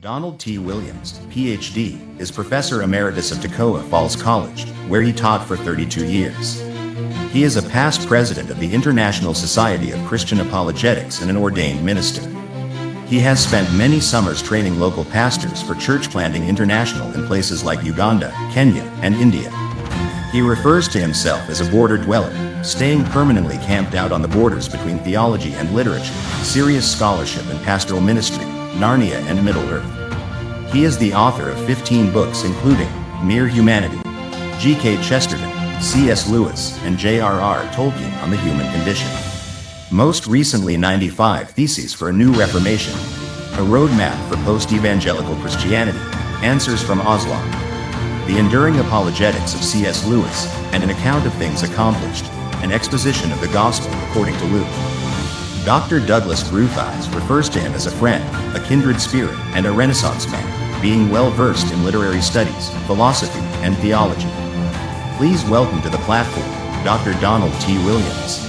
Donald T. Williams, Ph.D., is Professor Emeritus of Toccoa Falls College, where he taught for 32 years. He is a past president of the International Society of Christian Apologetics and an ordained minister. He has spent many summers training local pastors for Church Planting International in places like Uganda, Kenya, and India. He refers to himself as a border dweller, staying permanently camped out on the borders between theology and literature, serious scholarship and pastoral ministry, Narnia and Middle-earth. He is the author of 15 books including Mere Humanity, G.K. Chesterton, C.S. Lewis, and J.R.R. Tolkien on the Human Condition. Most recently 95 Theses for a New Reformation, a roadmap for Post-Evangelical Christianity, Answers from Aslan, the Enduring Apologetics of C.S. Lewis, and an account of things accomplished, an exposition of the Gospel according to Luke. Dr. Douglas Bruthies refers to him as a friend, a kindred spirit, and a Renaissance man, being well-versed in literary studies, philosophy, and theology. Please welcome to the platform, Dr. Donald T. Williams.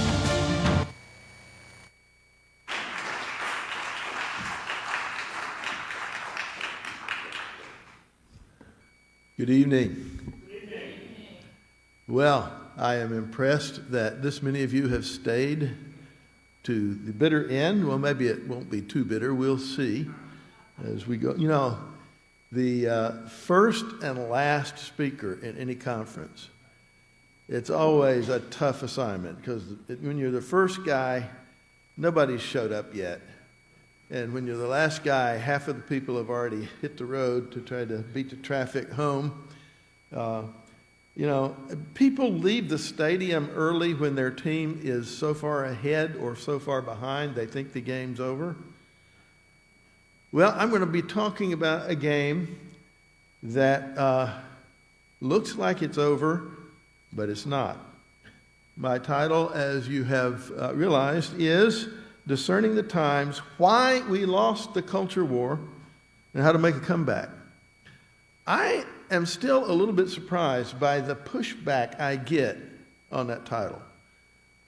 Good evening. Well, I am impressed that this many of you have stayed to the bitter end. Well, maybe it won't be too bitter. We'll see as we go. You know, the first and last speaker in any conference, it's always a tough assignment because when you're the first guy, nobody's showed up yet. And when you're the last guy, half of the people have already hit the road to try to beat the traffic home. You know, people leave the stadium early when their team is so far ahead or so far behind they think the game's over. Well, I'm going to be talking about a game that looks like it's over, but it's not. My title, as you have realized, is Discerning the Times, Why We Lost the Culture War and How to Make a Comeback. I am still a little bit surprised by the pushback I get on that title.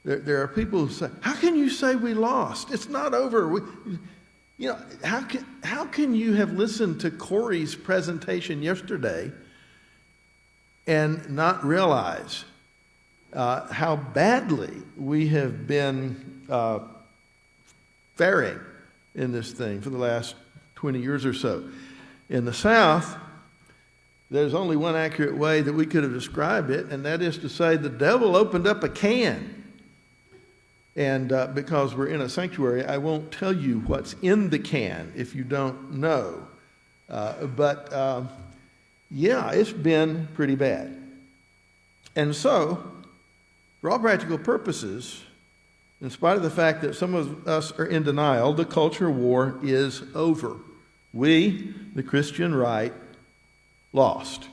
There are people who say, how can you say we lost? It's not over. You know, how can you have listened to Corey's presentation yesterday and not realize how badly we have been faring in this thing for the last 20 years or so? In the South, there's only one accurate way that we could have described it, and that is to say the devil opened up a can. And because we're in a sanctuary, I won't tell you what's in the can if you don't know. Yeah, it's been pretty bad. And so, for all practical purposes, in spite of the fact that some of us are in denial, the culture war is over. We, the Christian right, lost.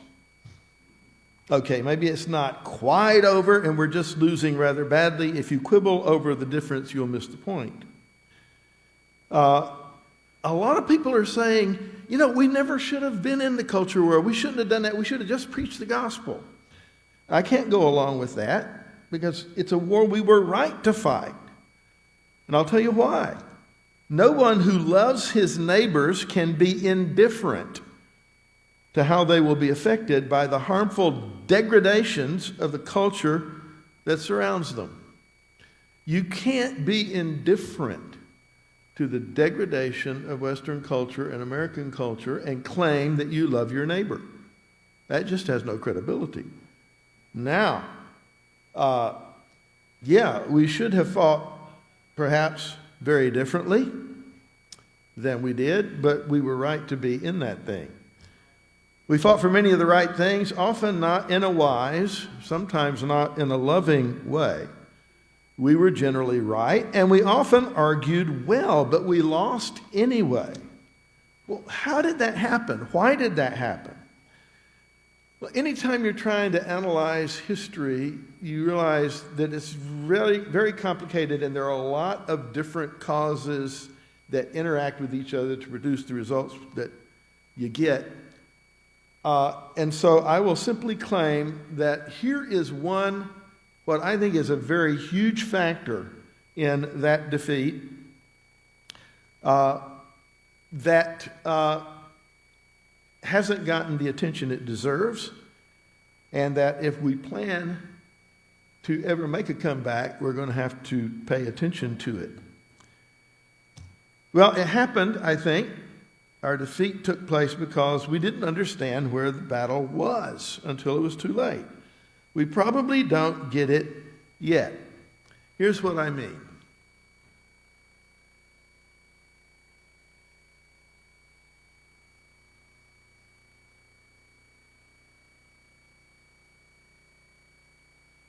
Okay, maybe it's not quite over and we're just losing rather badly. If you quibble over the difference, you'll miss the point. A lot of people are saying, you know, we never should have been in the culture war. We shouldn't have done that. We should have just preached the gospel. I can't go along with that because it's a war we were right to fight. And I'll tell you why. No one who loves his neighbors can be indifferent to how they will be affected by the harmful degradations of the culture that surrounds them. You can't be indifferent to the degradation of Western culture and American culture and claim that you love your neighbor. That just has no credibility. Now, we should have fought perhaps very differently than we did, but we were right to be in that thing. We fought for many of the right things, often not in a wise, sometimes not in a loving way. We were generally right, and we often argued well, but we lost anyway. Well, how did that happen? Why did that happen? Well, anytime you're trying to analyze history, you realize that it's really very complicated, and there are a lot of different causes that interact with each other to produce the results that you get. And so I will simply claim that here is one, what I think is a very huge factor in that defeat, that hasn't gotten the attention it deserves, and that if we plan to ever make a comeback, we're going to have to pay attention to it. Well, it happened, I think. Our defeat took place because we didn't understand where the battle was until it was too late. We probably don't get it yet. Here's what I mean.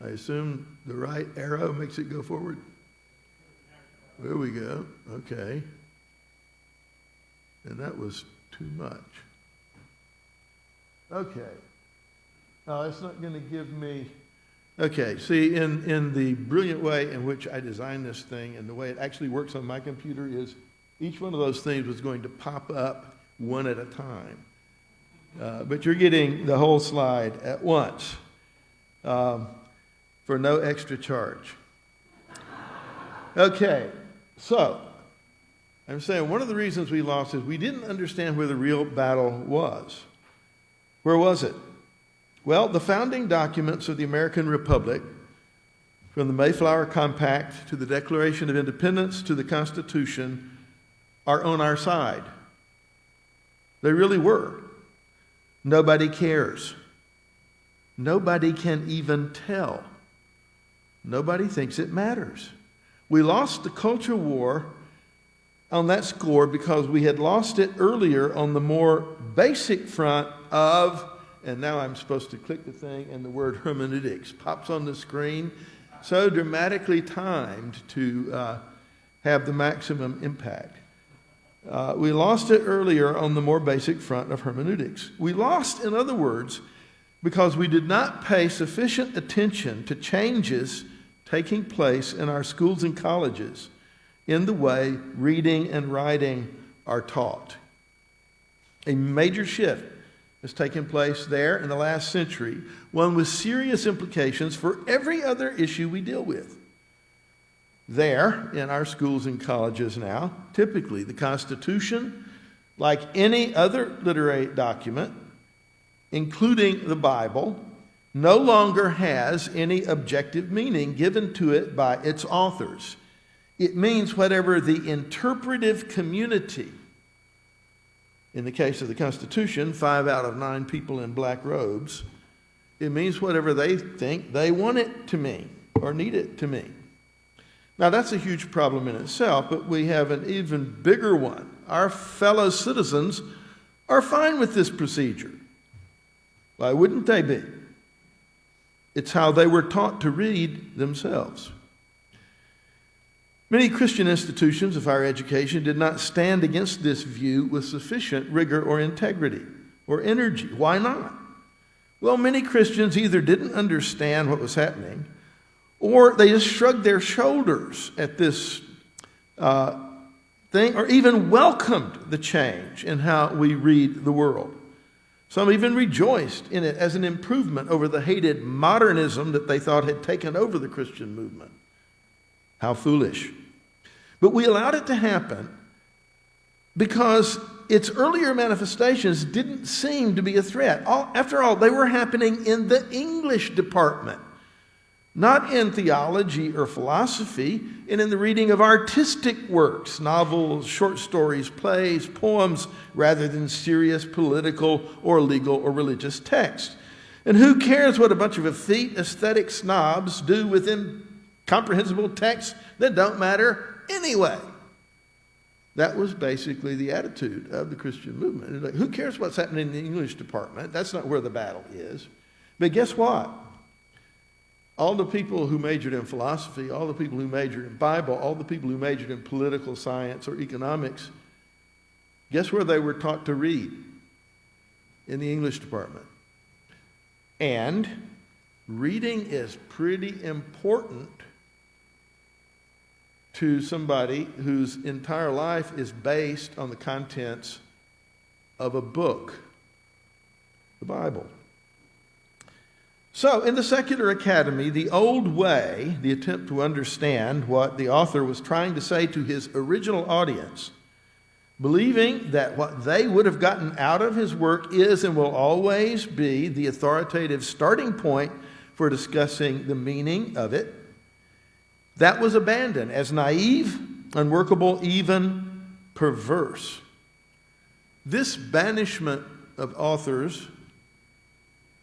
I assume the right arrow makes it go forward. There we go. Okay. And that was too much. Okay. No, it's not going to give me... Okay, see, in the brilliant way in which I designed this thing and the way it actually works on my computer is each one of those things was going to pop up one at a time. But you're getting the whole slide at once for no extra charge. Okay, so I'm saying one of the reasons we lost is we didn't understand where the real battle was. Where was it? Well, the founding documents of the American Republic, from the Mayflower Compact to the Declaration of Independence to the Constitution, are on our side. They really were. Nobody cares. Nobody can even tell. Nobody thinks it matters. We lost the culture war on that score because we had lost it earlier on the more basic front of, and now I'm supposed to click the thing and the word hermeneutics pops on the screen, so dramatically timed to have the maximum impact. We lost it earlier on the more basic front of hermeneutics. We lost, in other words, because we did not pay sufficient attention to changes taking place in our schools and colleges in the way reading and writing are taught. A major shift has taken place there in the last century, one with serious implications for every other issue we deal with. There, in our schools and colleges now, typically the Constitution, like any other literary document, including the Bible, no longer has any objective meaning given to it by its authors. It means whatever the interpretive community, in the case of the Constitution, 5 out of 9 people in black robes, it means whatever they think they want it to mean or need it to mean. Now, that's a huge problem in itself, but we have an even bigger one. Our fellow citizens are fine with this procedure. Why wouldn't they be? It's how they were taught to read themselves. Many Christian institutions of higher education did not stand against this view with sufficient rigor or integrity or energy. Why not? Well, many Christians either didn't understand what was happening or they just shrugged their shoulders at this thing or even welcomed the change in how we read the world. Some even rejoiced in it as an improvement over the hated modernism that they thought had taken over the Christian movement. How foolish. But we allowed it to happen because its earlier manifestations didn't seem to be a threat. After all, they were happening in the English department, not in theology or philosophy, and in the reading of artistic works, novels, short stories, plays, poems, rather than serious political or legal or religious text. And who cares what a bunch of effete aesthetic snobs do with incomprehensible texts that don't matter anyway? That was basically the attitude of the Christian movement. It's like, who cares what's happening in the English department? That's not where the battle is. But guess what? All the people who majored in philosophy, all the people who majored in Bible, all the people who majored in political science or economics, guess where they were taught to read? In the English department. And reading is pretty important to somebody whose entire life is based on the contents of a book, the Bible. So, in the secular academy, the old way, the attempt to understand what the author was trying to say to his original audience, believing that what they would have gotten out of his work is and will always be the authoritative starting point for discussing the meaning of it. That was abandoned as naive, unworkable, even perverse. This banishment of authors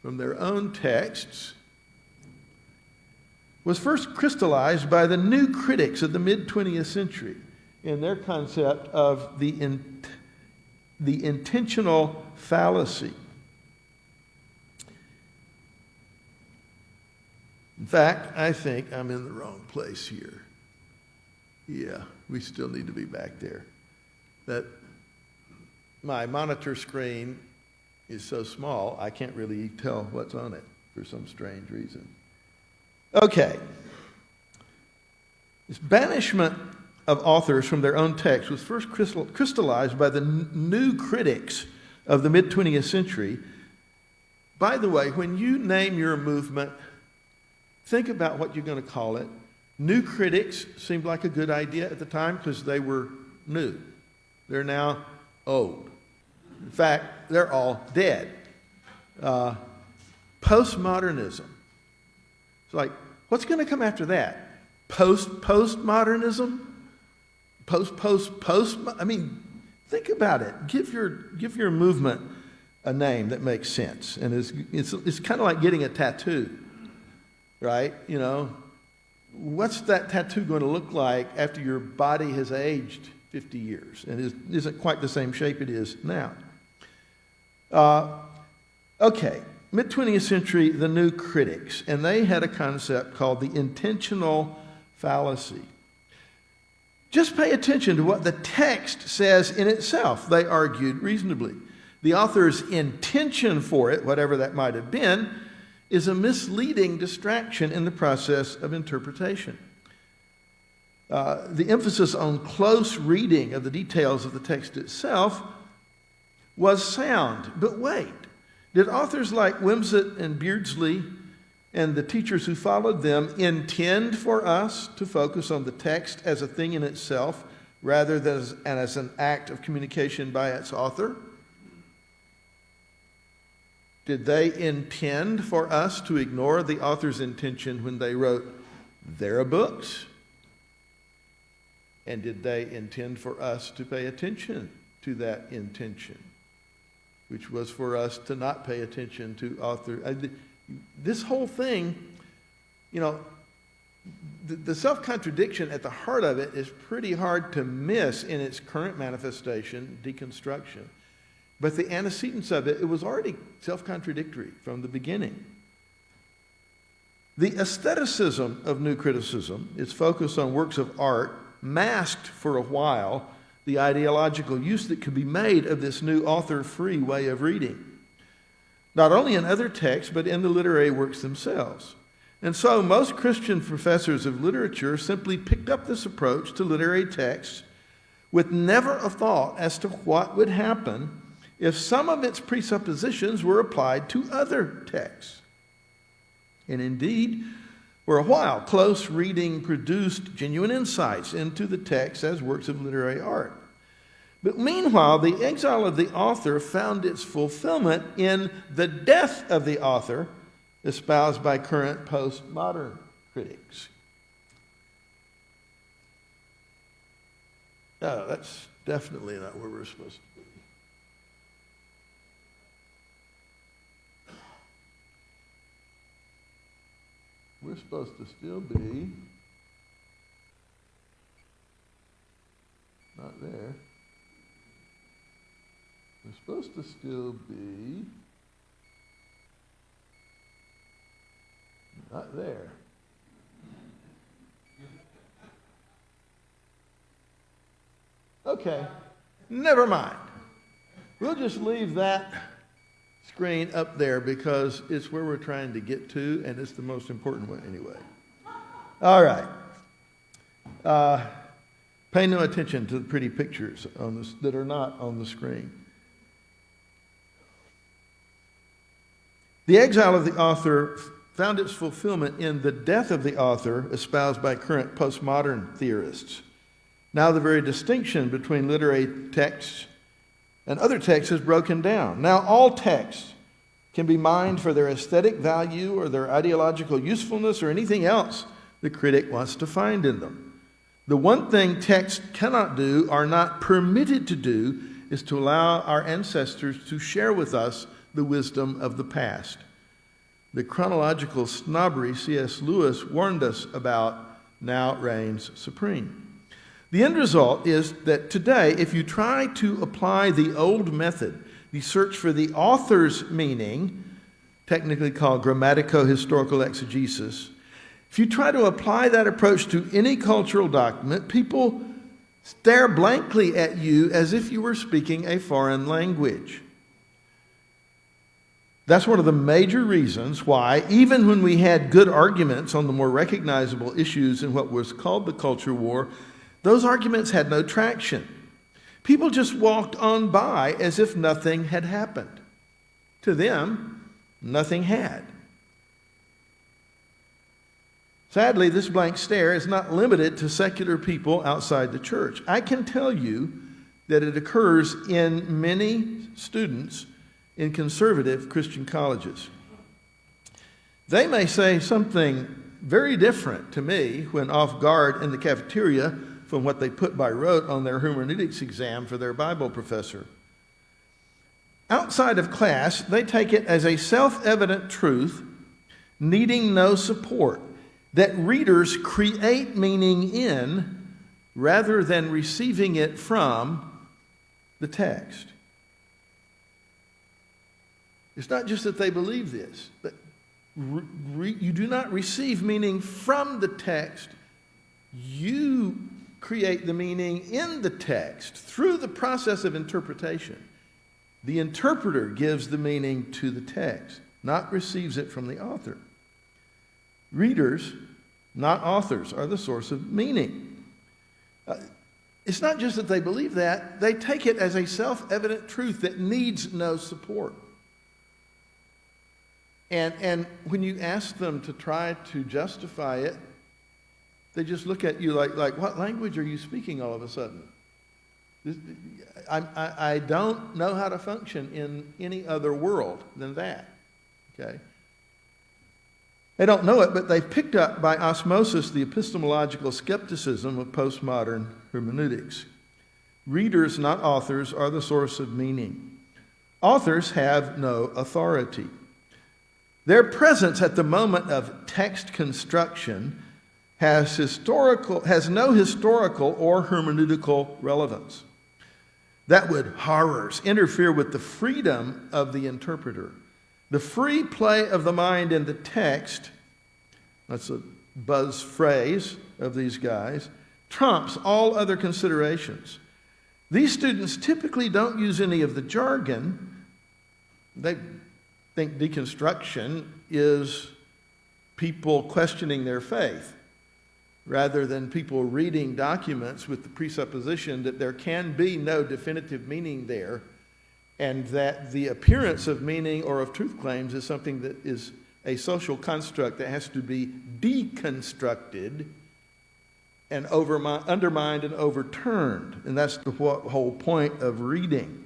from their own texts was first crystallized by the new critics of the mid-20th century in their concept of the intentional fallacy. In fact, I think I'm in the wrong place here. Yeah, we still need to be back there. That my monitor screen is so small, I can't really tell what's on it for some strange reason. Okay. This banishment of authors from their own text was first crystallized by the new critics of the mid-20th century. By the way, when you name your movement, think about what you're going to call it. New critics seemed like a good idea at the time because they were new. They're now old. In fact, they're all dead. Postmodernism. It's like, what's going to come after that? Postmodernism? I mean, think about it. Give your movement a name that makes sense. And it's kind of like getting a tattoo, right? You know, what's that tattoo going to look like after your body has aged 50 years and isn't quite the same shape it is now? Okay, mid-20th century, the new critics, and they had a concept called the intentional fallacy. Just pay attention to what the text says in itself, they argued reasonably. The author's intention for it, whatever that might have been, is a misleading distraction in the process of interpretation. The emphasis on close reading of the details of the text itself was sound. But wait, did authors like Wimsatt and Beardsley and the teachers who followed them intend for us to focus on the text as a thing in itself rather than as an act of communication by its author? Did they intend for us to ignore the author's intention when they wrote their books? And did they intend for us to pay attention to that intention, which was for us to not pay attention to author? This whole thing, you know, the self-contradiction at the heart of it is pretty hard to miss in its current manifestation, deconstruction. But the antecedents of it was already self-contradictory from the beginning. The aestheticism of new criticism, its focus on works of art, masked for a while the ideological use that could be made of this new author-free way of reading, not only in other texts, but in the literary works themselves. And so most Christian professors of literature simply picked up this approach to literary texts with never a thought as to what would happen if some of its presuppositions were applied to other texts. And indeed, for a while, close reading produced genuine insights into the text as works of literary art. But meanwhile, the exile of the author found its fulfillment in the death of the author, espoused by current postmodern critics. No, that's definitely not where we're supposed to be. We're supposed to still be not there. We're supposed to still be not there. Okay, never mind. We'll just leave that screen up there because it's where we're trying to get to, and it's the most important one anyway. All right. Pay no attention to the pretty pictures on this that are not on the screen. The exile of the author found its fulfillment in the death of the author, espoused by current postmodern theorists. Now the very distinction between literary texts and other texts is broken down. Now all texts can be mined for their aesthetic value or their ideological usefulness or anything else the critic wants to find in them. The one thing texts cannot do, are not permitted to do, is to allow our ancestors to share with us the wisdom of the past. The chronological snobbery C.S. Lewis warned us about now reigns supreme. The end result is that today, if you try to apply the old method, the search for the author's meaning, technically called grammatico-historical exegesis, if you try to apply that approach to any cultural document, people stare blankly at you as if you were speaking a foreign language. That's one of the major reasons why, even when we had good arguments on the more recognizable issues in what was called the culture war, those arguments had no traction. People just walked on by as if nothing had happened. To them, nothing had. Sadly, this blank stare is not limited to secular people outside the church. I can tell you that it occurs in many students in conservative Christian colleges. They may say something very different to me when off guard in the cafeteria from what they put by rote on their hermeneutics exam for their Bible professor. Outside of class, they take it as a self-evident truth, needing no support, that readers create meaning in rather than receiving it from the text. It's not just that they believe this, but you do not receive meaning from the text. You create the meaning in the text through the process of interpretation. The interpreter gives the meaning to the text, not receives it from the author. Readers, not authors, are the source of meaning. It's not just that they believe that, they take it as a self-evident truth that needs no support. And when you ask them to try to justify it, they just look at you like what language are you speaking all of a sudden? I don't know how to function in any other world than that, okay? They don't know it, but they've picked up by osmosis the epistemological skepticism of postmodern hermeneutics. Readers, not authors, are the source of meaning. Authors have no authority. Their presence at the moment of text construction has no historical or hermeneutical relevance. That would, horrors, interfere with the freedom of the interpreter. The free play of the mind in the text, that's a buzz phrase of these guys, trumps all other considerations. These students typically don't use any of the jargon. They think deconstruction is people questioning their faith, rather than people reading documents with the presupposition that there can be no definitive meaning there, and that the appearance of meaning or of truth claims is something that is a social construct that has to be deconstructed and undermined and overturned. And that's the whole point of reading.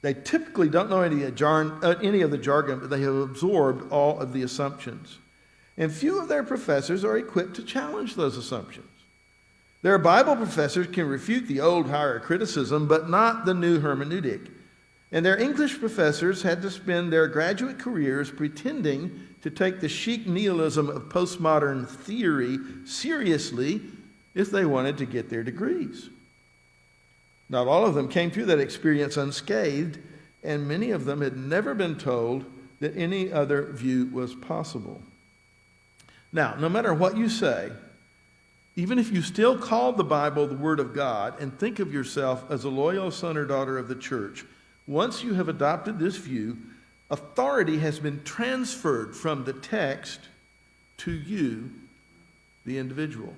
They typically don't know any of the jargon, but they have absorbed all of the assumptions. And few of their professors are equipped to challenge those assumptions. Their Bible professors can refute the old higher criticism, but not the new hermeneutic. And their English professors had to spend their graduate careers pretending to take the chic nihilism of postmodern theory seriously if they wanted to get their degrees. Not all of them came through that experience unscathed, and many of them had never been told that any other view was possible. Now, no matter what you say, even if you still call the Bible the Word of God and think of yourself as a loyal son or daughter of the church, once you have adopted this view, authority has been transferred from the text to you, the individual.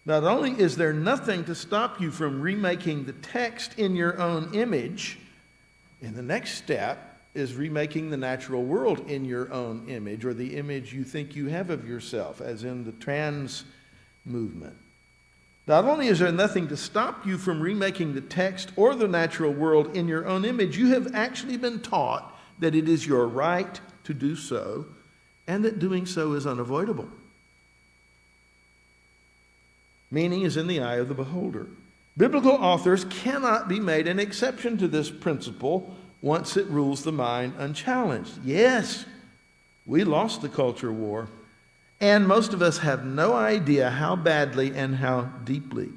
Not only is there nothing to stop you from remaking the text in your own image, in the next step, is remaking the natural world in your own image, or the image you think you have of yourself, as in the trans movement. Not only is there nothing to stop you from remaking the text or the natural world in your own image, you have actually been taught that it is your right to do so, and that doing so is unavoidable. Meaning is in the eye of the beholder. Biblical authors cannot be made an exception to this principle once it rules the mind unchallenged. Yes, we lost the culture war, and most of us have no idea how badly and how deeply.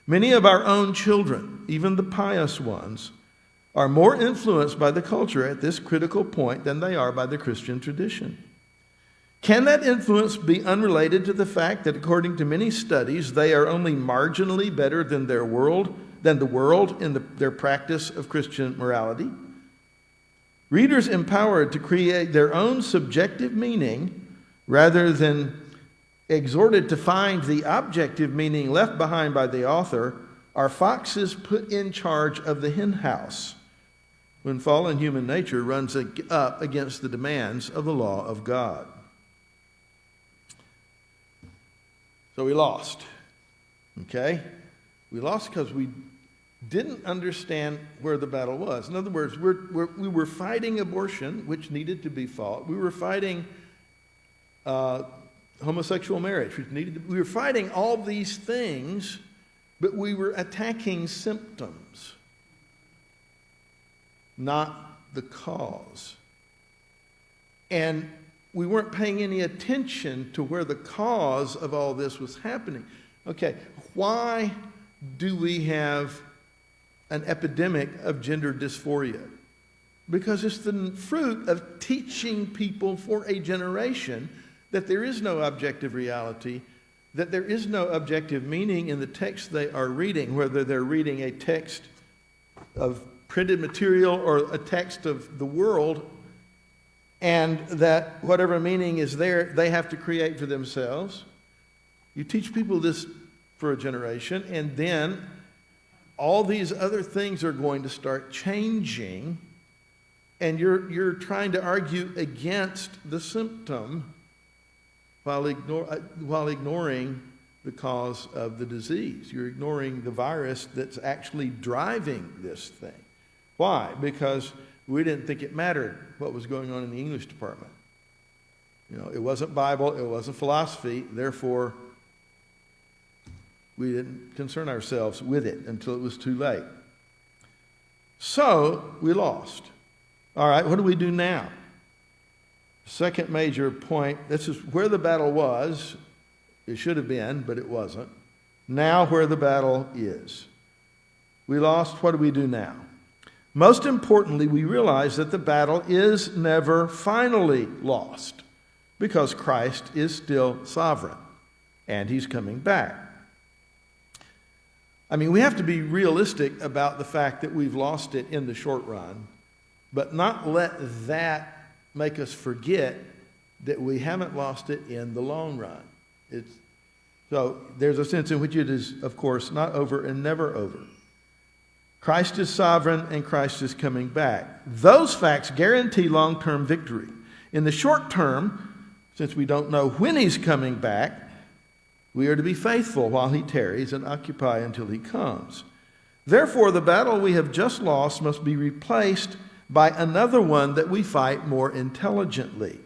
Many of our own children, even the pious ones, are more influenced by the culture at this critical point than they are by the Christian tradition. Can that influence be unrelated to the fact that, according to many studies, they are only marginally better than the world in their practice of Christian morality? Readers empowered to create their own subjective meaning rather than exhorted to find the objective meaning left behind by the author are foxes put in charge of the hen house when fallen human nature runs up against the demands of the law of God. So we lost. Okay? We lost because we didn't understand where the battle was. In other words, we were fighting abortion, which needed to be fought. We were fighting homosexual marriage, which needed to, we were fighting all these things, but we were attacking symptoms, not the cause. And we weren't paying any attention to where the cause of all this was happening. Okay, why do we have an epidemic of gender dysphoria? Because it's the fruit of teaching people for a generation that there is no objective reality, that there is no objective meaning in the text they are reading, whether they're reading a text of printed material or a text of the world, and that whatever meaning is there, they have to create for themselves. You teach people this for a generation, and then all these other things are going to start changing, and you're trying to argue against the symptom while ignoring the cause of the disease. You're ignoring the virus that's actually driving this thing. Why? Because we didn't think it mattered what was going on in the English department. It wasn't Bible, it wasn't philosophy, therefore we didn't concern ourselves with it until it was too late. So we lost. All right, what do we do now? Second major point, this is where the battle was. It should have been, but it wasn't. Now where the battle is. We lost, what do we do now? Most importantly, we realize that the battle is never finally lost because Christ is still sovereign and he's coming back. I mean, we have to be realistic about the fact that we've lost it in the short run, but not let that make us forget that we haven't lost it in the long run. So there's a sense in which it is, of course, not over and never over. Christ is sovereign and Christ is coming back. Those facts guarantee long-term victory. In the short term, since we don't know when he's coming back, we are to be faithful while he tarries and occupy until he comes. Therefore, the battle we have just lost must be replaced by another one that we fight more intelligently,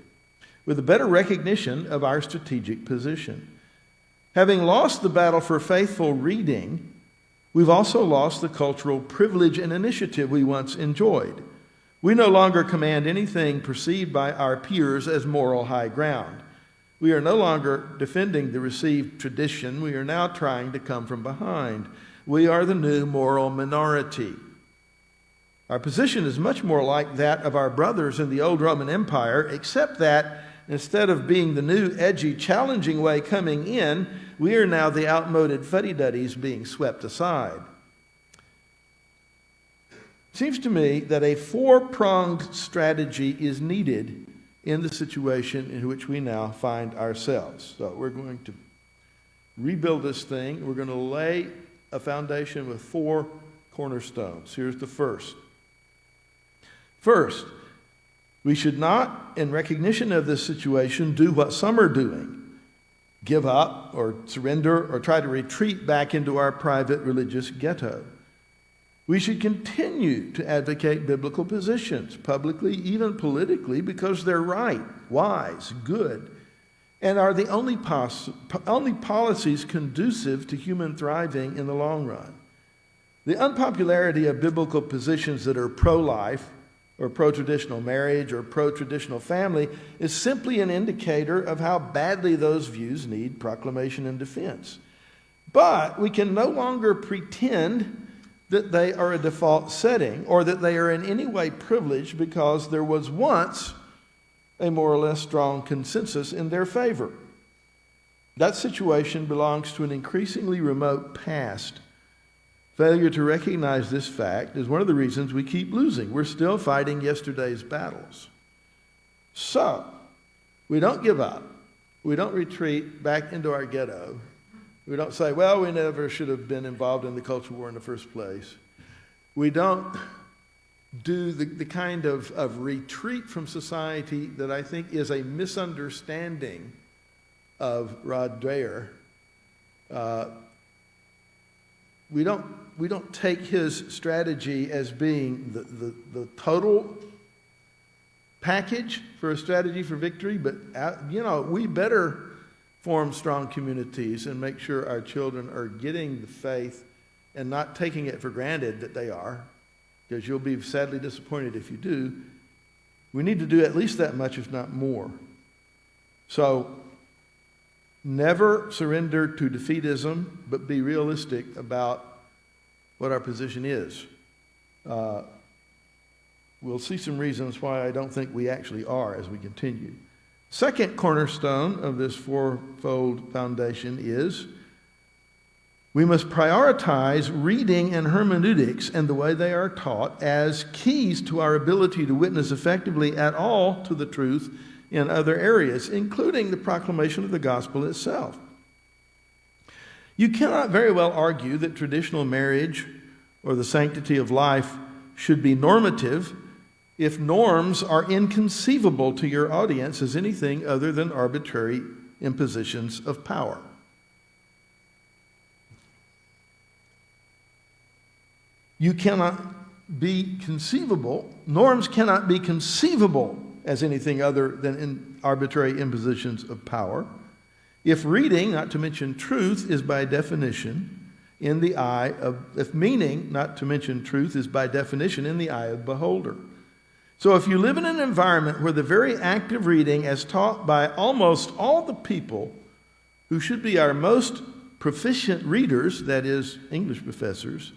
with a better recognition of our strategic position. Having lost the battle for faithful reading, we've also lost the cultural privilege and initiative we once enjoyed. We no longer command anything perceived by our peers as moral high ground. We are no longer defending the received tradition. We are now trying to come from behind. We are the new moral minority. Our position is much more like that of our brothers in the old Roman Empire, except that instead of being the new, edgy, challenging way coming in, we are now the outmoded fuddy-duddies being swept aside. It seems to me that a four-pronged strategy is needed in the situation in which we now find ourselves. So we're going to rebuild this thing. We're going to lay a foundation with four cornerstones. Here's the first. First, We should not, in recognition of this situation, do what some are doing, give up or surrender or try to retreat back into our private religious ghetto. We should continue to advocate biblical positions, publicly, even politically, because they're right, wise, good, and are the only policies conducive to human thriving in the long run. The unpopularity of biblical positions that are pro-life or pro-traditional marriage or pro-traditional family is simply an indicator of how badly those views need proclamation and defense. But we can no longer pretend that they are a default setting or that they are in any way privileged because there was once a more or less strong consensus in their favor. That situation belongs to an increasingly remote past. Failure to recognize this fact is one of the reasons we keep losing. We're still fighting yesterday's battles. So, we don't give up. We don't retreat back into our ghetto. We don't say, well, we never should have been involved in the culture war in the first place. We don't do the kind of retreat from society that I think is a misunderstanding of Rod Dreher. We don't take his strategy as being the total package for a strategy for victory, but we better form strong communities and make sure our children are getting the faith and not taking it for granted that they are, because you'll be sadly disappointed if you do. We need to do at least that much, if not more. So, never surrender to defeatism, but be realistic about what our position is. We'll see some reasons why I don't think we actually are as we continue. Second cornerstone of this fourfold foundation is we must prioritize reading and hermeneutics and the way they are taught as keys to our ability to witness effectively at all to the truth in other areas, including the proclamation of the gospel itself. You cannot very well argue that traditional marriage or the sanctity of life should be normative if norms are inconceivable to your audience as anything other than arbitrary impositions of power. You cannot be conceivable, norms cannot be conceivable as anything other than arbitrary impositions of power if reading, not to mention truth, is by definition in the eye of, if meaning, not to mention truth, is by definition in the eye of the beholder. So if you live in an environment where the very act of reading, as taught by almost all the people who should be our most proficient readers, that is, English professors,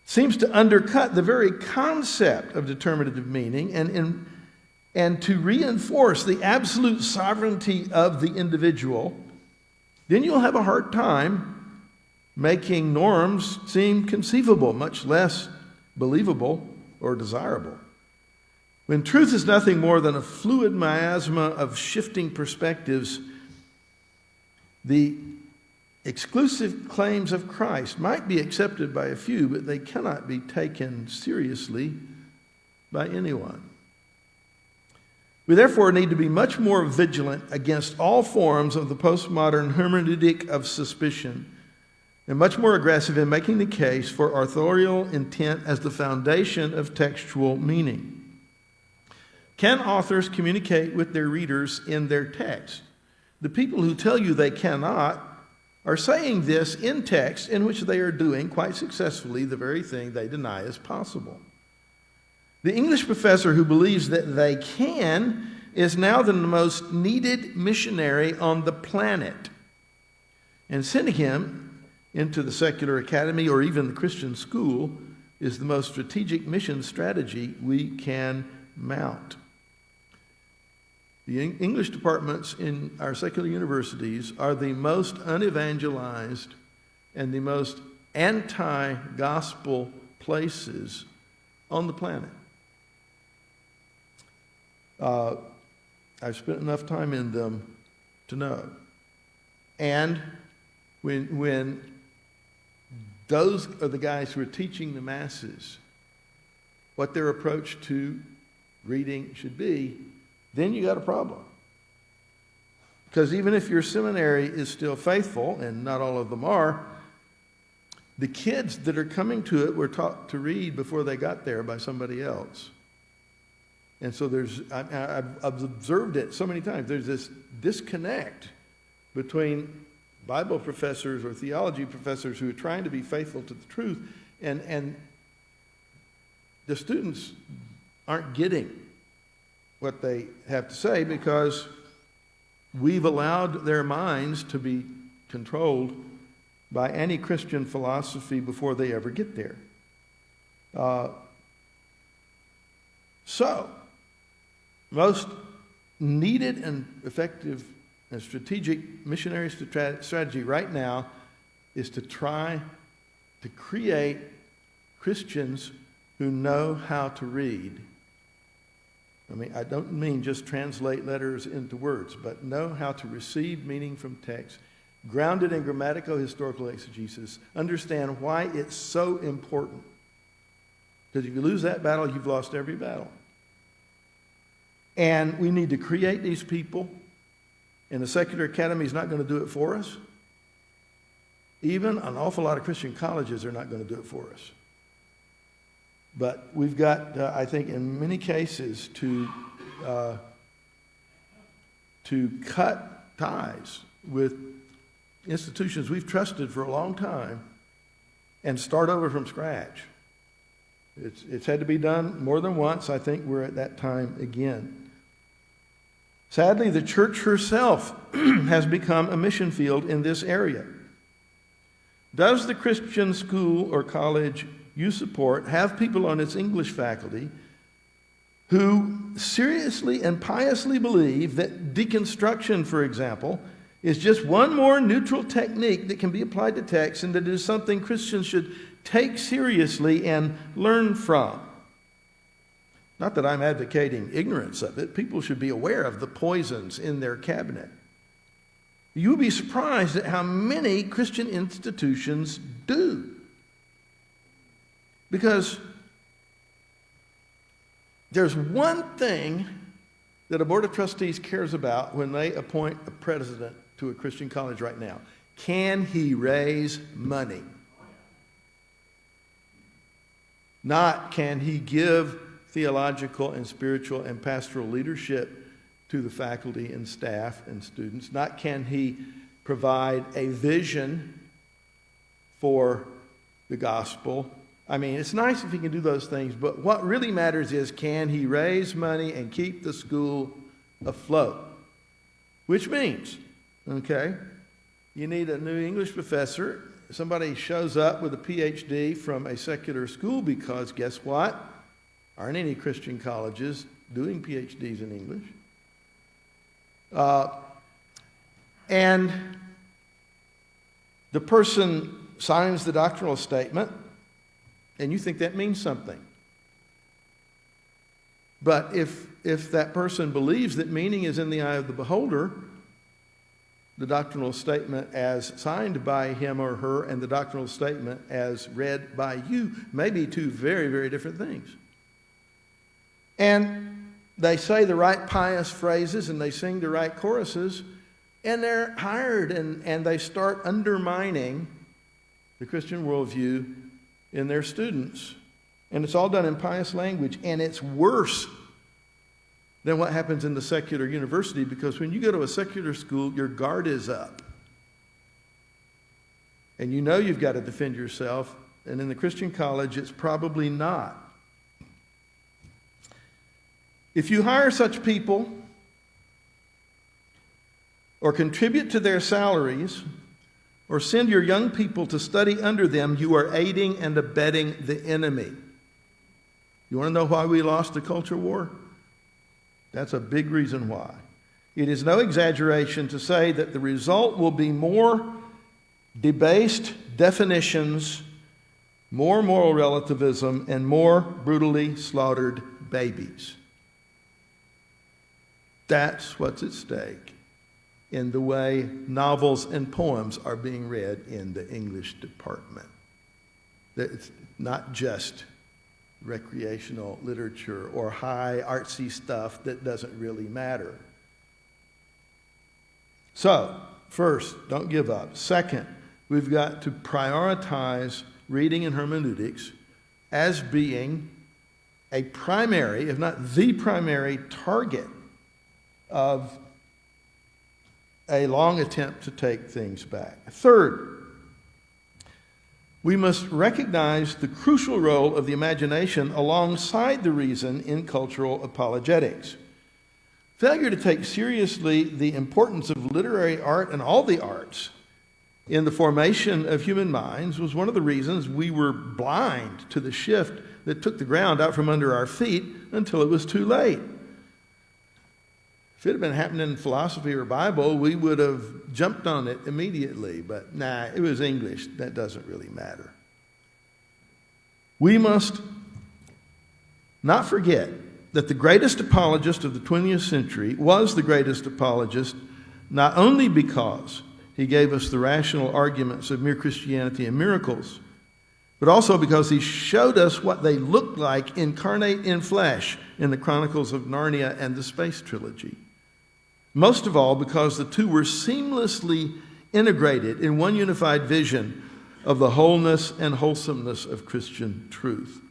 seems to undercut the very concept of determinative meaning and to reinforce the absolute sovereignty of the individual, then you'll have a hard time making norms seem conceivable, much less believable or desirable. When truth is nothing more than a fluid miasma of shifting perspectives, the exclusive claims of Christ might be accepted by a few, but they cannot be taken seriously by anyone. We therefore need to be much more vigilant against all forms of the postmodern hermeneutic of suspicion, and much more aggressive in making the case for authorial intent as the foundation of textual meaning. Can authors communicate with their readers in their text? The people who tell you they cannot are saying this in text in which they are doing quite successfully the very thing they deny is possible. The English professor who believes that they can is now the most needed missionary on the planet. And sending him into the secular academy or even the Christian school is the most strategic mission strategy we can mount. The English departments in our secular universities are the most unevangelized and the most anti-gospel places on the planet. I've spent enough time in them to know. And when those are the guys who are teaching the masses what their approach to reading should be, then you got a problem. Because even if your seminary is still faithful, and not all of them are, the kids that are coming to it were taught to read before they got there by somebody else. And so I've observed it so many times. There's this disconnect between Bible professors or theology professors who are trying to be faithful to the truth, and the students aren't getting what they have to say because we've allowed their minds to be controlled by anti-Christian philosophy before they ever get there. So, most needed and effective and strategic missionary strategy right now is to try to create Christians who know how to read. I mean, I don't mean just translate letters into words, but know how to receive meaning from text, grounded in grammatical historical exegesis, understand why it's so important. Because if you lose that battle, you've lost every battle. And we need to create these people, and the secular academy is not going to do it for us. Even an awful lot of Christian colleges are not going to do it for us. But we've got, I think, in many cases, to cut ties with institutions we've trusted for a long time and start over from scratch. It's had to be done more than once. I think we're at that time again. Sadly, the church herself has become a mission field in this area. Does the Christian school or college you support have people on its English faculty who seriously and piously believe that deconstruction, for example, is just one more neutral technique that can be applied to text and that it is something Christians should take seriously and learn from? Not that I'm advocating ignorance of it. People should be aware of the poisons in their cabinet. You'll be surprised at how many Christian institutions do. Because there's one thing that a board of trustees cares about when they appoint a president to a Christian college right now. Can he raise money? Not can he give theological and spiritual and pastoral leadership to the faculty and staff and students. Not can he provide a vision for the gospel. I mean, it's nice if he can do those things, but what really matters is, can he raise money and keep the school afloat? Which means, okay, you need a new English professor. Somebody shows up with a PhD from a secular school because, guess what? Aren't any Christian colleges doing PhDs in English? And the person signs the doctrinal statement, and you think that means something. But if that person believes that meaning is in the eye of the beholder, the doctrinal statement as signed by him or her and the doctrinal statement as read by you may be two very, very different things. And they say the right pious phrases and they sing the right choruses, and they're hired and they start undermining the Christian worldview in their students. And it's all done in pious language, and it's worse than what happens in the secular university, because when you go to a secular school, your guard is up. And you know you've got to defend yourself, and in the Christian college, it's probably not. If you hire such people or contribute to their salaries or send your young people to study under them, you are aiding and abetting the enemy. You want to know why we lost the culture war? That's a big reason why. It is no exaggeration to say that the result will be more debased definitions, more moral relativism, and more brutally slaughtered babies. That's what's at stake in the way novels and poems are being read in the English department. It's not just recreational literature or high artsy stuff that doesn't really matter. So, first, don't give up. Second, we've got to prioritize reading and hermeneutics as being a primary, if not the primary, target of a long attempt to take things back. Third, we must recognize the crucial role of the imagination alongside the reason in cultural apologetics. Failure to take seriously the importance of literary art and all the arts in the formation of human minds was one of the reasons we were blind to the shift that took the ground out from under our feet until it was too late. If it had been happening in philosophy or Bible, we would have jumped on it immediately. But nah, it was English. That doesn't really matter. We must not forget that the greatest apologist of the 20th century was the greatest apologist not only because he gave us the rational arguments of mere Christianity and miracles, but also because he showed us what they looked like incarnate in flesh in the Chronicles of Narnia and the Space Trilogy. Most of all, because the two were seamlessly integrated in one unified vision of the wholeness and wholesomeness of Christian truth.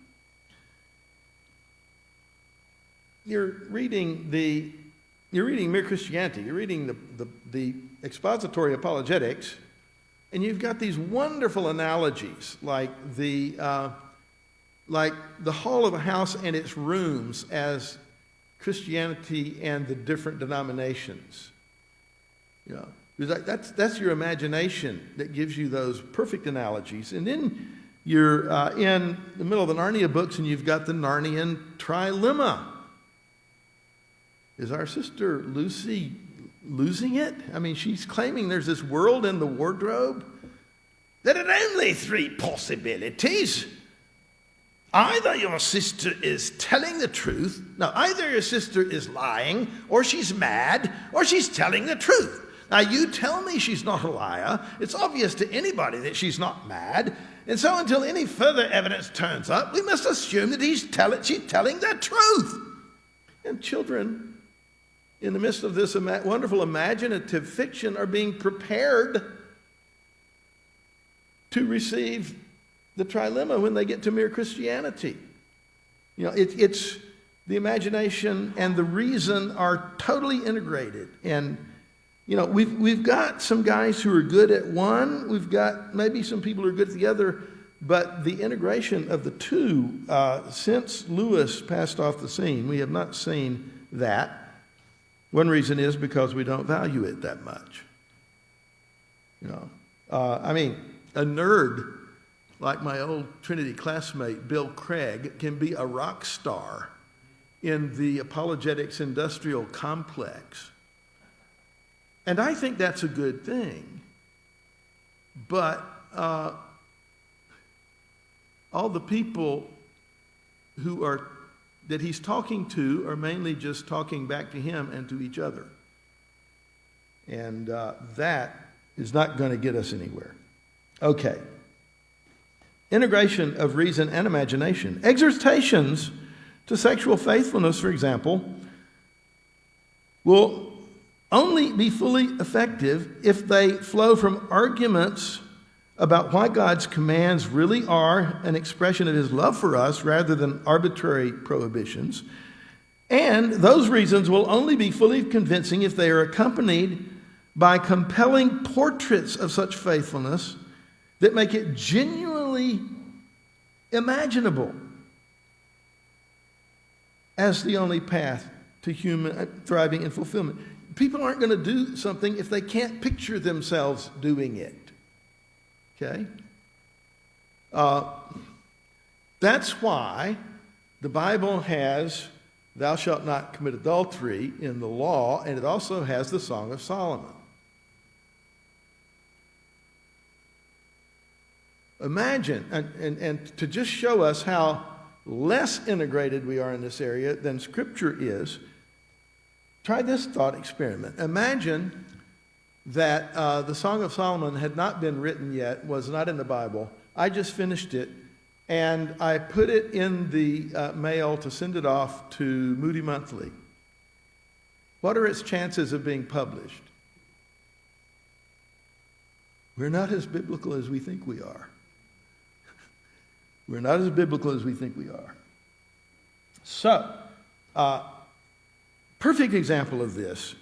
You're reading Mere Christianity, you're reading the expository apologetics, and you've got these wonderful analogies like the hall of a house and its rooms as Christianity and the different denominations. You know, that's your imagination that gives you those perfect analogies. And then you're in the middle of the Narnia books and you've got the Narnian trilemma. Is our sister Lucy losing it? I mean, she's claiming there's this world in the wardrobe. There are only three possibilities. Either your sister is telling the truth. No, either your sister is lying, or she's mad, or she's telling the truth. Now, you tell me she's not a liar. It's obvious to anybody that she's not mad. And so until any further evidence turns up, we must assume that she's telling the truth. And children, in the midst of this wonderful imaginative fiction, are being prepared to receive the trilemma when they get to Mere Christianity. You know, it's the imagination and the reason are totally integrated. And, you know, we've got some guys who are good at one. We've got maybe some people who are good at the other. But the integration of the two, since Lewis passed off the scene, we have not seen that. One reason is because we don't value it that much. You know, I mean, a nerd like my old Trinity classmate Bill Craig can be a rock star in the apologetics industrial complex. And I think that's a good thing. But all the people that he's talking to are mainly just talking back to him and to each other. And that is not going to get us anywhere. Okay. Integration of reason and imagination. Exhortations to sexual faithfulness, for example, will only be fully effective if they flow from arguments about why God's commands really are an expression of his love for us rather than arbitrary prohibitions. And those reasons will only be fully convincing if they are accompanied by compelling portraits of such faithfulness that make it genuinely imaginable as the only path to human thriving and fulfillment. People aren't going to do something if they can't picture themselves doing it. Okay? That's why the Bible has "Thou shalt not commit adultery" in the law, and it also has the Song of Solomon. Imagine, and to just show us how less integrated we are in this area than Scripture is, try this thought experiment. Imagine that the Song of Solomon had not been written yet, was not in the Bible. I just finished it, and I put it in the mail to send it off to Moody Monthly. What are its chances of being published? We're not as biblical as we think we are. We're not as biblical as we think we are. So, perfect example of this.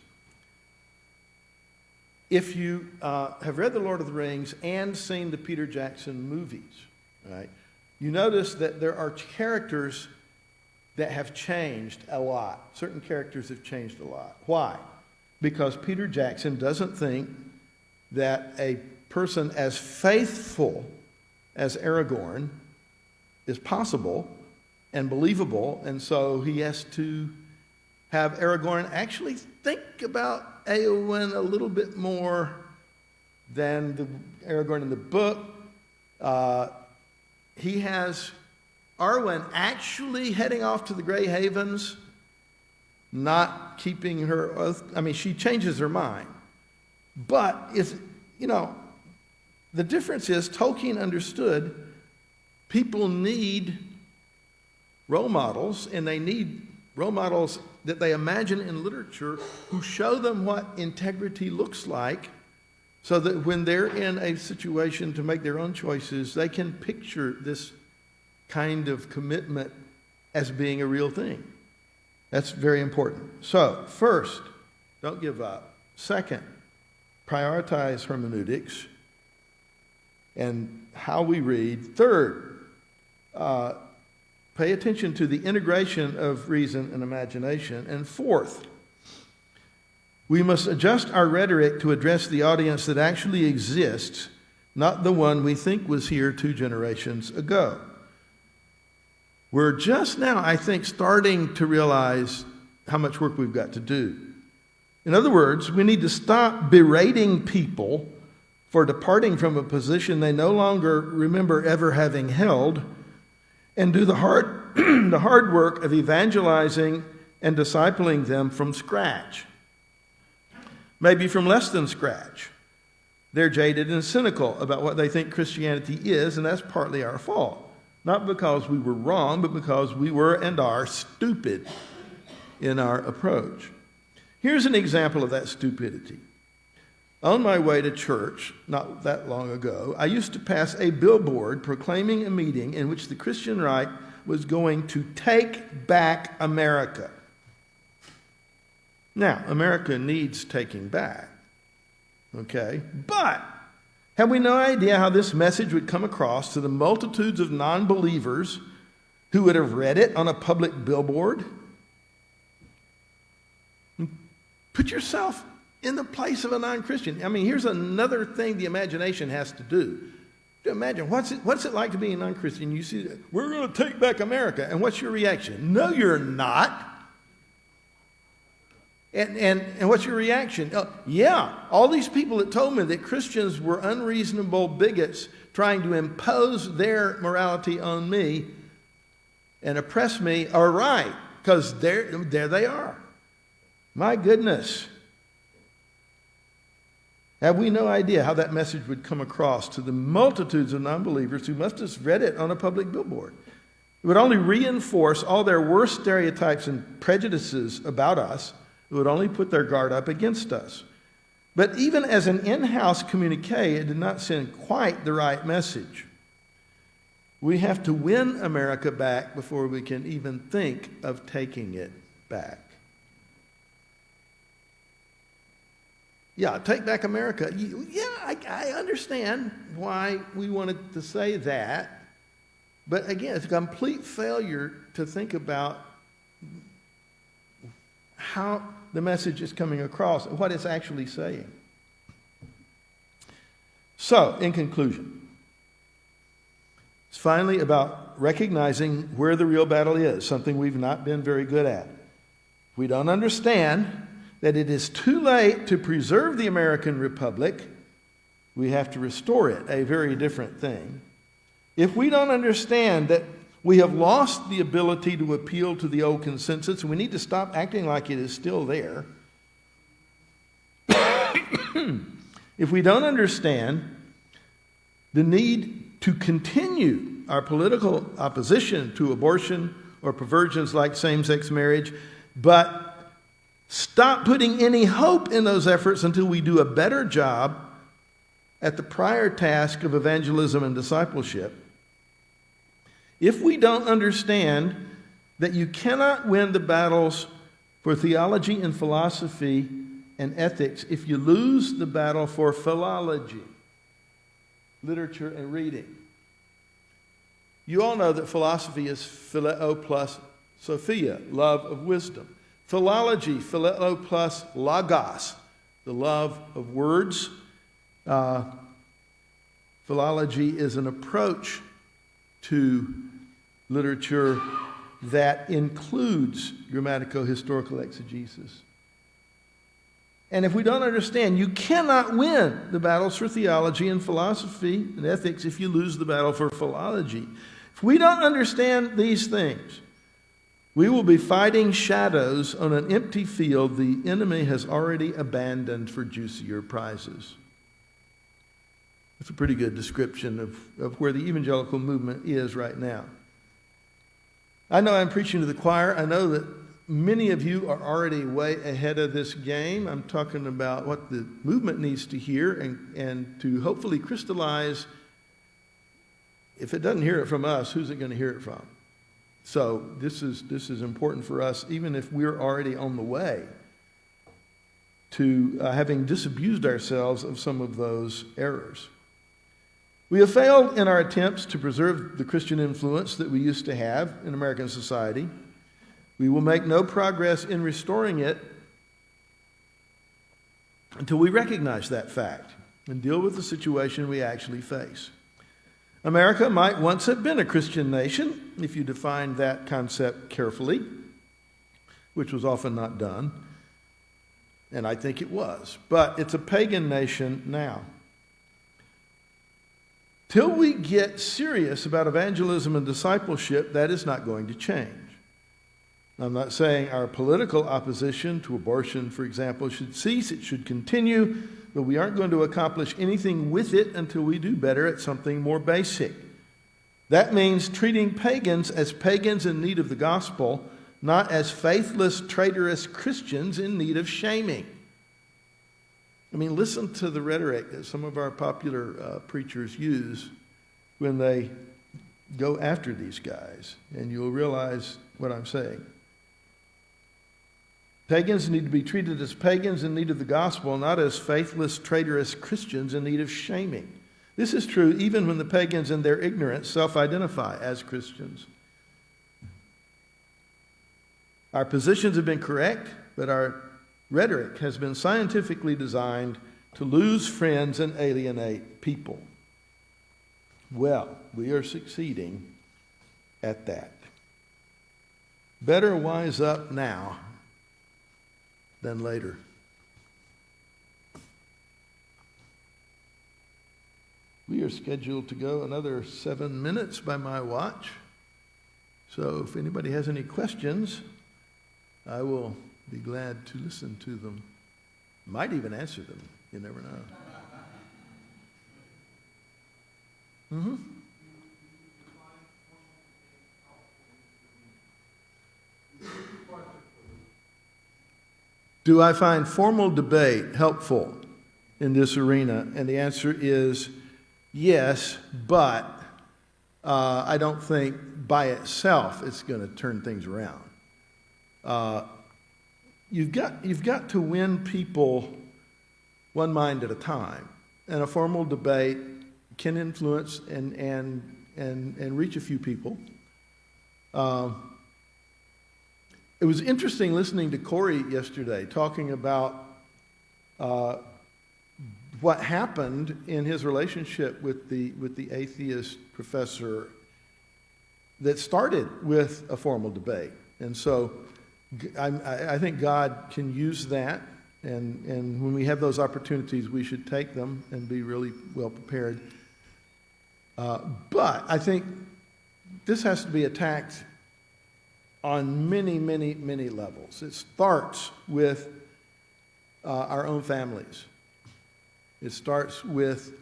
If you have read The Lord of the Rings and seen the Peter Jackson movies, right, you notice that there are characters that have changed a lot. Certain characters have changed a lot. Why? Because Peter Jackson doesn't think that a person as faithful as Aragorn is possible and believable, and so he has to have Aragorn actually think about Eowyn a little bit more than the Aragorn in the book. He has Arwen actually heading off to the Grey Havens, not keeping her oath. I mean, she changes her mind. But, the difference is Tolkien understood people need role models, and they need role models that they imagine in literature who show them what integrity looks like, so that when they're in a situation to make their own choices, they can picture this kind of commitment as being a real thing. That's very important. So, first, don't give up. Second, prioritize hermeneutics and how we read. Third, pay attention to the integration of reason and imagination. And fourth, we must adjust our rhetoric to address the audience that actually exists, not the one we think was here 2 generations ago. We're just now, I think, starting to realize how much work we've got to do. In other words, we need to stop berating people for departing from a position they no longer remember ever having held, and do the hard work of evangelizing and discipling them from scratch. Maybe from less than scratch. They're jaded and cynical about what they think Christianity is, and that's partly our fault. Not because we were wrong, but because we were and are stupid in our approach. Here's an example of that stupidity. On my way to church, not that long ago, I used to pass a billboard proclaiming a meeting in which the Christian right was going to take back America. Now, America needs taking back, okay? But have we no idea how this message would come across to the multitudes of non-believers who would have read it on a public billboard? Put yourself in the place of a non-Christian. I mean, here's another thing the imagination has to do. Imagine, what's it like to be a non-Christian? You see, we're going to take back America. And what's your reaction? No, you're not. And what's your reaction? Oh, yeah, all these people that told me that Christians were unreasonable bigots trying to impose their morality on me and oppress me are right, because there they are. My goodness. Have we no idea how that message would come across to the multitudes of non-believers who must have read it on a public billboard? It would only reinforce all their worst stereotypes and prejudices about us. It would only put their guard up against us. But even as an in-house communique, it did not send quite the right message. We have to win America back before we can even think of taking it back. Yeah, take back America. Yeah, I understand why we wanted to say that. But again, it's a complete failure to think about how the message is coming across and what it's actually saying. So, in conclusion, it's finally about recognizing where the real battle is, something we've not been very good at. We don't understand that it is too late to preserve the American Republic. We have to restore it, a very different thing. If we don't understand that we have lost the ability to appeal to the old consensus, and we need to stop acting like it is still there. If we don't understand the need to continue our political opposition to abortion or perversions like same-sex marriage, but stop putting any hope in those efforts until we do a better job at the prior task of evangelism and discipleship. If we don't understand that you cannot win the battles for theology and philosophy and ethics if you lose the battle for philology, literature and reading. You all know that philosophy is phileo plus sophia, love of wisdom. Philology, phileo plus logos, the love of words. Philology is an approach to literature that includes grammatico-historical exegesis. And if we don't understand, you cannot win the battles for theology and philosophy and ethics if you lose the battle for philology. If we don't understand these things, we will be fighting shadows on an empty field the enemy has already abandoned for juicier prizes. That's a pretty good description of where the evangelical movement is right now. I know I'm preaching to the choir. I know that many of you are already way ahead of this game. I'm talking about what the movement needs to hear and to hopefully crystallize. If it doesn't hear it from us, who's it going to hear it from? So this is important for us, even if we're already on the way to having disabused ourselves of some of those errors. We have failed in our attempts to preserve the Christian influence that we used to have in American society. We will make no progress in restoring it until we recognize that fact and deal with the situation we actually face. America might once have been a Christian nation, if you define that concept carefully, which was often not done, and I think it was. But it's a pagan nation now. Till we get serious about evangelism and discipleship, that is not going to change. I'm not saying our political opposition to abortion, for example, should cease. It should continue, but we aren't going to accomplish anything with it until we do better at something more basic. That means treating pagans as pagans in need of the gospel, not as faithless, traitorous Christians in need of shaming. I mean, listen to the rhetoric that some of our popular preachers use when they go after these guys, and you'll realize what I'm saying. Pagans need to be treated as pagans in need of the gospel, not as faithless, traitorous Christians in need of shaming. This is true even when the pagans in their ignorance self-identify as Christians. Our positions have been correct, but our rhetoric has been scientifically designed to lose friends and alienate people. Well, we are succeeding at that. Better wise up now than later. We are scheduled to go another 7 minutes by my watch. So if anybody has any questions, I will be glad to listen to them. Might even answer them. You never know. Mm-hmm. Do I find formal debate helpful in this arena? And the answer is yes, but I don't think by itself it's going to turn things around. You've got to win people one mind at a time, and a formal debate can influence and reach a few people. It was interesting listening to Corey yesterday talking about what happened in his relationship with the atheist professor that started with a formal debate. And so I think God can use that, and when we have those opportunities, we should take them and be really well prepared. But I think this has to be attacked on many, many, many levels. It starts with our own families. It starts with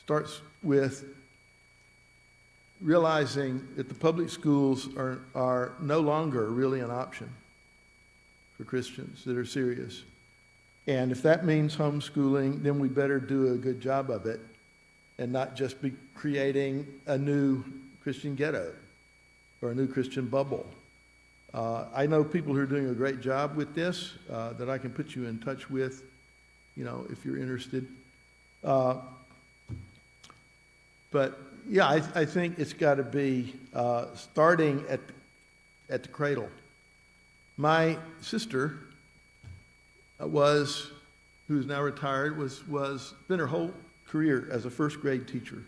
starts with realizing that the public schools are no longer really an option for Christians that are serious. And if that means homeschooling, then we better do a good job of it and not just be creating a new Christian ghetto or a new Christian bubble. I know people who are doing a great job with this that I can put you in touch with, if you're interested. But yeah, I think it's got to be starting at the cradle. My sister who's now retired, was been her whole career as a first grade teacher.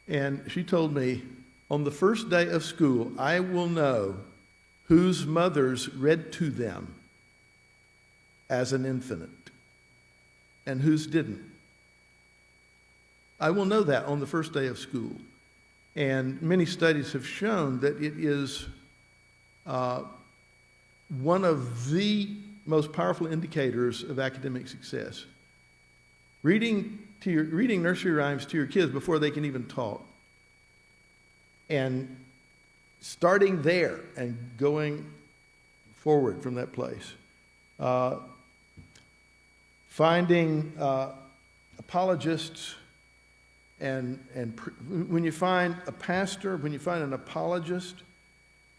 And she told me, on the first day of school, I will know whose mothers read to them as an infant and whose didn't. I will know that on the first day of school. And many studies have shown that it is one of the most powerful indicators of academic success. Reading nursery rhymes to your kids before they can even talk. And starting there and going forward from that place. Finding apologists and when you find a pastor, when you find an apologist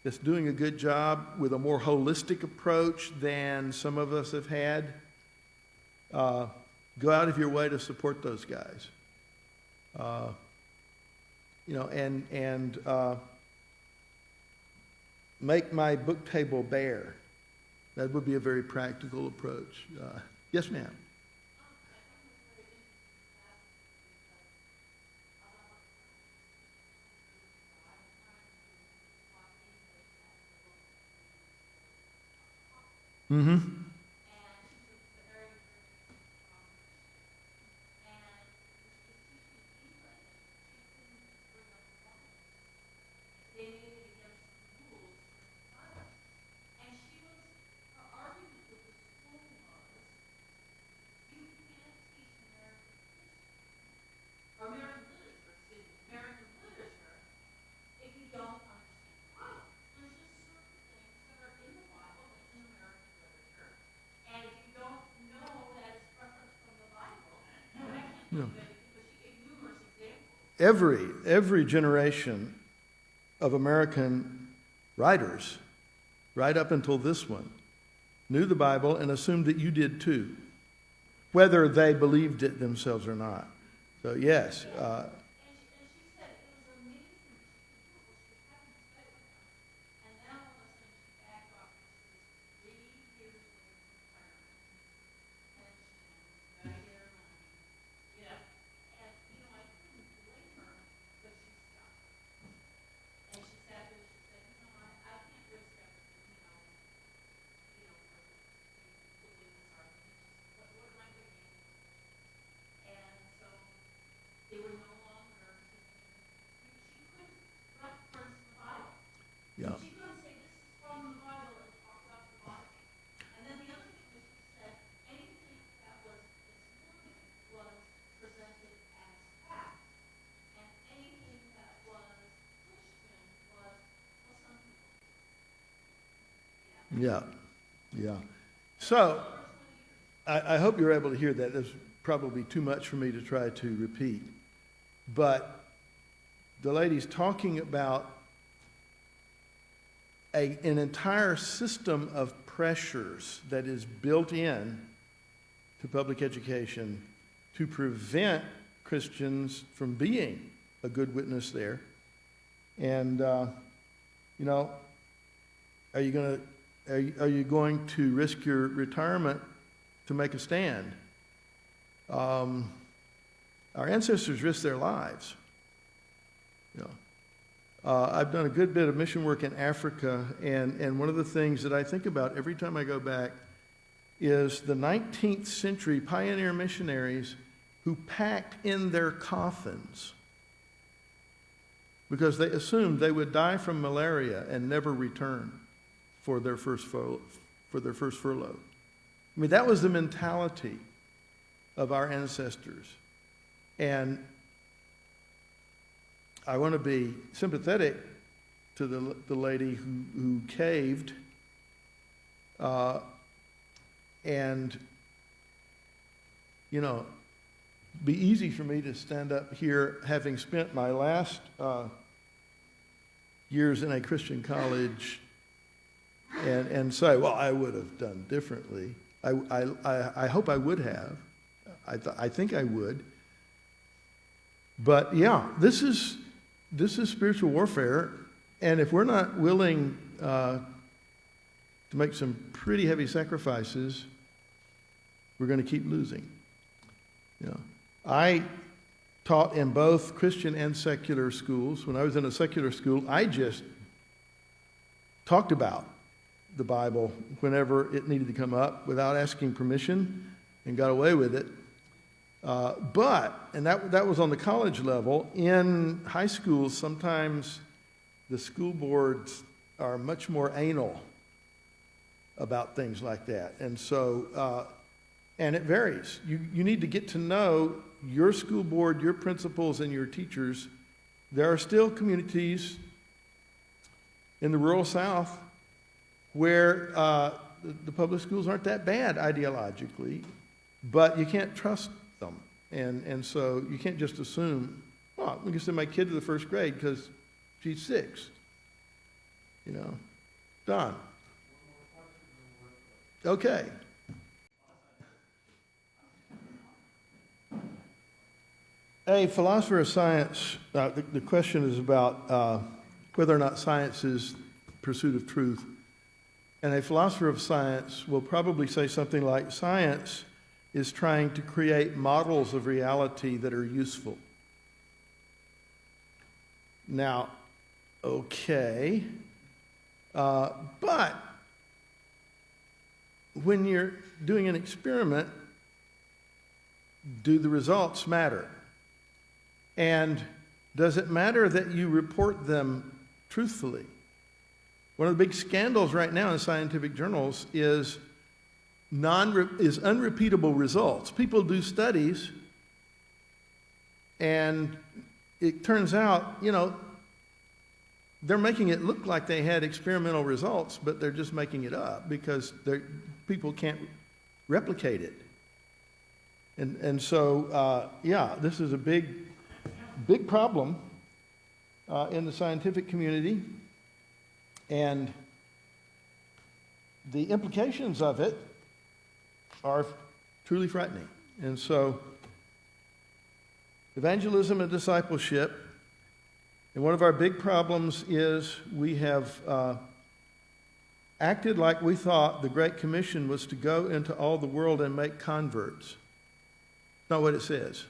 that's doing a good job with a more holistic approach than some of us have had, go out of your way to support those guys. And make my book table bare. That would be a very practical approach. Yes, ma'am. Mm-hmm. No. Every generation of American writers, right up until this one, knew the Bible and assumed that you did too, whether they believed it themselves or not. So yes. Yeah. Yeah. So, I hope you're able to hear that. There's probably too much for me to try to repeat. But the lady's talking about an entire system of pressures that is built in to public education to prevent Christians from being a good witness there. And, are you going to risk your retirement to make a stand? Our ancestors risked their lives. I've done a good bit of mission work in Africa, and one of the things that I think about every time I go back is the 19th century pioneer missionaries who packed in their coffins because they assumed they would die from malaria and never return for their first furlough. I mean, that was the mentality of our ancestors. And I want to be sympathetic to the lady who caved, and, you know, be easy for me to stand up here having spent my last years in a Christian college and say, well, I would have done differently. I hope I would have. I think I would. But yeah, this is spiritual warfare, and if we're not willing to make some pretty heavy sacrifices, we're going to keep losing. You know, I taught in both Christian and secular schools. When I was in a secular school, I just talked about the Bible whenever it needed to come up without asking permission, and got away with it. And that was on the college level. In high schools, sometimes the school boards are much more anal about things like that. And so, and it varies. You need to get to know your school board, your principals, and your teachers. There are still communities in the rural South where the public schools aren't that bad ideologically, but you can't trust them. And so you can't just assume, oh, we can send my kid to the first grade because she's 6. You know, Don. Okay. A philosopher of science, the question is about whether or not science is pursuit of truth. And a philosopher of science will probably say something like, science is trying to create models of reality that are useful. Now, okay, but when you're doing an experiment, do the results matter? And does it matter that you report them truthfully? One of the big scandals right now in scientific journals is unrepeatable results. People do studies, and it turns out, you know, they're making it look like they had experimental results, but they're just making it up because people can't replicate it. And so, yeah, this is a big problem in the scientific community, and the implications of it are truly frightening. And so, evangelism and discipleship, and one of our big problems is we have acted like we thought the Great Commission was to go into all the world and make converts. Not what it says.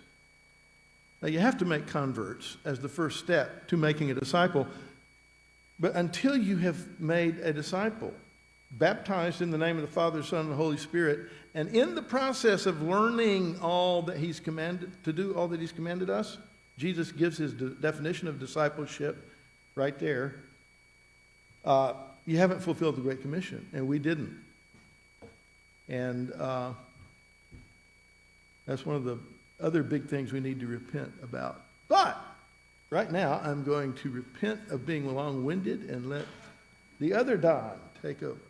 Now, you have to make converts as the first step to making a disciple, but until you have made a disciple, baptized in the name of the Father, Son, and the Holy Spirit, and in the process of learning all that He's commanded to do, all that He's commanded us, Jesus gives His definition of discipleship right there. You haven't fulfilled the Great Commission, and we didn't. And that's one of the other big things we need to repent about. But right now, I'm going to repent of being long-winded and let the other Don take over.